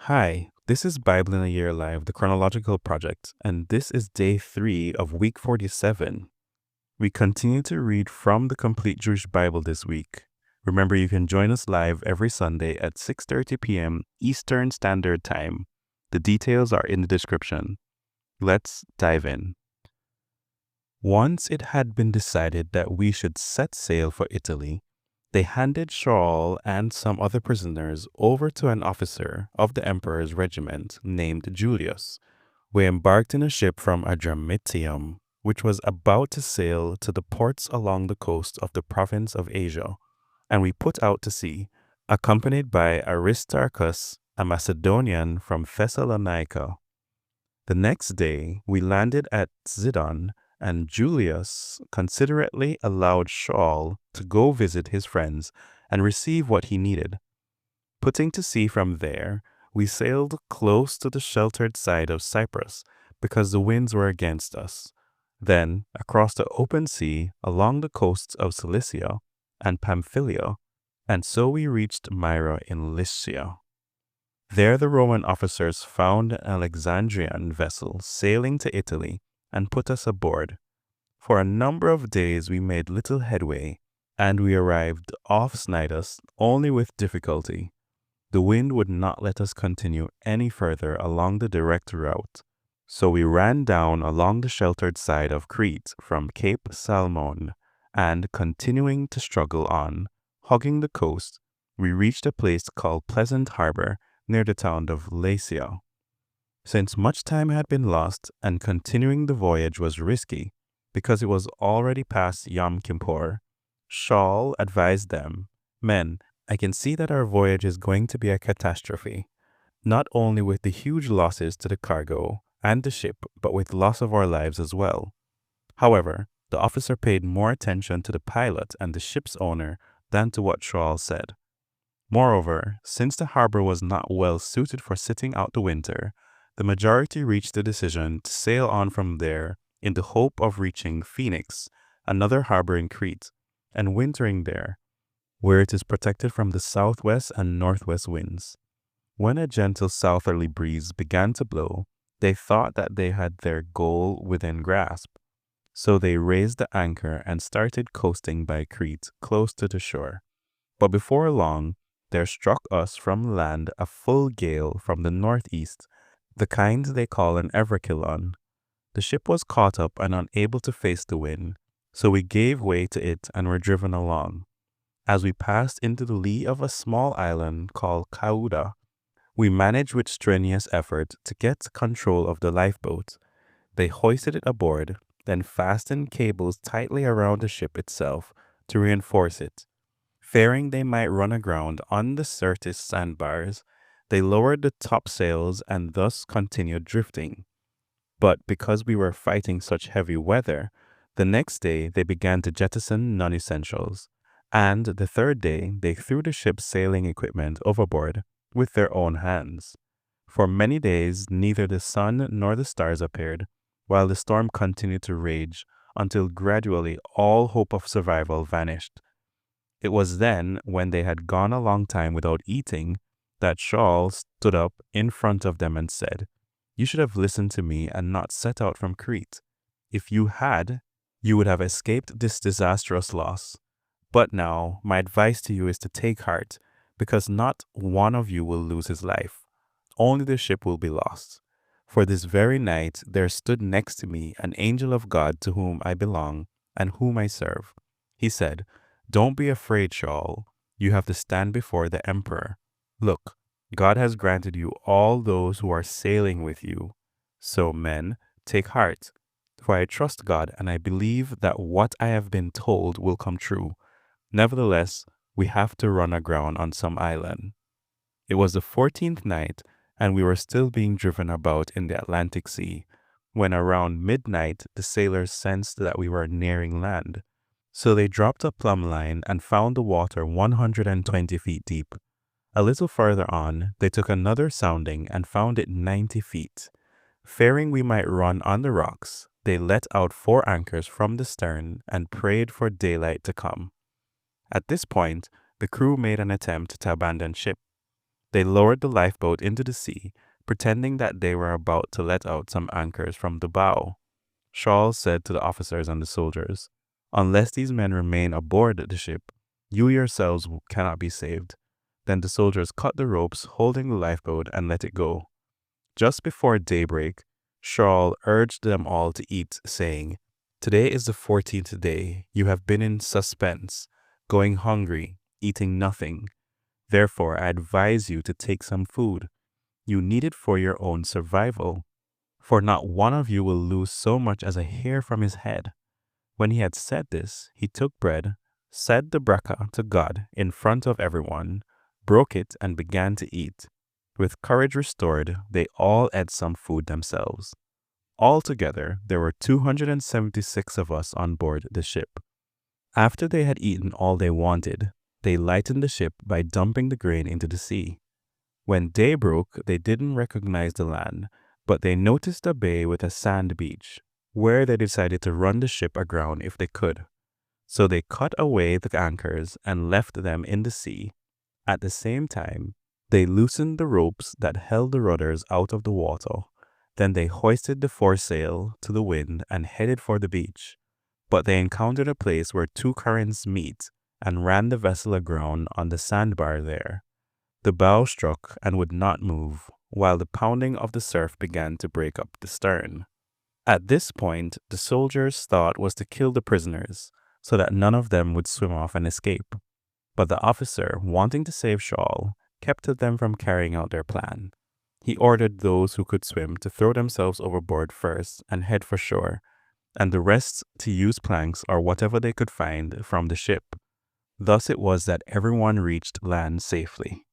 Hi, this is Bible in a Year Live, the Chronological Project, and this is day 3 of week 47. We continue to read from the Complete Jewish Bible this week. Remember, you can join us live every Sunday at 6:30 p.m. Eastern Standard Time. The details are in the description. Let's dive in. Once it had been decided that we should set sail for Italy, they handed Shaul and some other prisoners over to an officer of the emperor's regiment named Julius. We embarked in a ship from Adramyttium, which was about to sail to the ports along the coast of the province of Asia, and we put out to sea, accompanied by Aristarchus, a Macedonian from Thessalonica. The next day we landed at Zidon, and Julius considerately allowed Shaul to go visit his friends and receive what he needed. Putting to sea from there, we sailed close to the sheltered side of Cyprus because the winds were against us. Then across the open sea along the coasts of Cilicia and Pamphylia, and so we reached Myra in Lycia. There the Roman officers found an Alexandrian vessel sailing to Italy and put us aboard. For a number of days we made little headway, and we arrived off Cnidus only with difficulty. The wind would not let us continue any further along the direct route, so we ran down along the sheltered side of Crete from Cape Salmon, and continuing to struggle on, hugging the coast, we reached a place called Pleasant Harbor near the town of Lacia. Since much time had been lost and continuing the voyage was risky because it was already past Yom Kippur, Shaul advised them, "Men, I can see that our voyage is going to be a catastrophe, not only with the huge losses to the cargo and the ship, but with loss of our lives as well." However, the officer paid more attention to the pilot and the ship's owner than to what Shaul said. Moreover, since the harbor was not well suited for sitting out the winter, the majority reached the decision to sail on from there in the hope of reaching Phoenix, another harbor in Crete, and wintering there, where it is protected from the southwest and northwest winds. When a gentle southerly breeze began to blow, they thought that they had their goal within grasp. So they raised the anchor and started coasting by Crete close to the shore. But before long, there struck us from land a full gale from the northeast, the kind they call an everkilon. The ship was caught up and unable to face the wind, so we gave way to it and were driven along. As we passed into the lee of a small island called Cauda, we managed with strenuous effort to get control of the lifeboat. They hoisted it aboard, then fastened cables tightly around the ship itself to reinforce it. Fearing they might run aground on the Syrtis sandbars, they lowered the topsails and thus continued drifting. But because we were fighting such heavy weather, the next day they began to jettison non-essentials, and the third day they threw the ship's sailing equipment overboard with their own hands. For many days neither the sun nor the stars appeared, while the storm continued to rage until gradually all hope of survival vanished. It was then, when they had gone a long time without eating, that Shaul stood up in front of them and said, "You should have listened to me and not set out from Crete. If you had, you would have escaped this disastrous loss. But now, my advice to you is to take heart, because not one of you will lose his life. Only the ship will be lost. For this very night there stood next to me an angel of God to whom I belong and whom I serve. He said, 'Don't be afraid, Shaul. You have to stand before the emperor. Look, God has granted you all those who are sailing with you. So, men, take heart, for I trust God and I believe that what I have been told will come true. Nevertheless, we have to run aground on some island.' It was the 14th night, and we were still being driven about in the Atlantic Sea, when around midnight the sailors sensed that we were nearing land. So they dropped a plumb line and found the water 120 feet deep. A little further on, they took another sounding and found it 90 feet. Fearing we might run on the rocks, they let out 4 anchors from the stern and prayed for daylight to come. At this point, the crew made an attempt to abandon ship. They lowered the lifeboat into the sea, pretending that they were about to let out some anchors from the bow. Shaul said to the officers and the soldiers, "Unless these men remain aboard the ship, you yourselves cannot be saved." Then the soldiers cut the ropes holding the lifeboat and let it go. Just before daybreak, Shaul urged them all to eat, saying, "Today is the 14th day. You have been in suspense, going hungry, eating nothing. Therefore, I advise you to take some food. You need it for your own survival, for not one of you will lose so much as a hair from his head." When he had said this, he took bread, said the bracha to God in front of everyone, broke it, and began to eat. With courage restored, they all ate some food themselves. Altogether, there were 276 of us on board the ship. After they had eaten all they wanted, they lightened the ship by dumping the grain into the sea. When day broke, they didn't recognize the land, but they noticed a bay with a sand beach, where they decided to run the ship aground if they could. So they cut away the anchors and left them in the sea. At the same time, they loosened the ropes that held the rudders out of the water. Then they hoisted the foresail to the wind and headed for the beach. But they encountered a place where two currents meet and ran the vessel aground on the sandbar there. The bow struck and would not move, while the pounding of the surf began to break up the stern. At this point, the soldiers' thought was to kill the prisoners, so that none of them would swim off and escape. But the officer, wanting to save Shaul, kept them from carrying out their plan. He ordered those who could swim to throw themselves overboard first and head for shore, and the rest to use planks or whatever they could find from the ship. Thus it was that everyone reached land safely.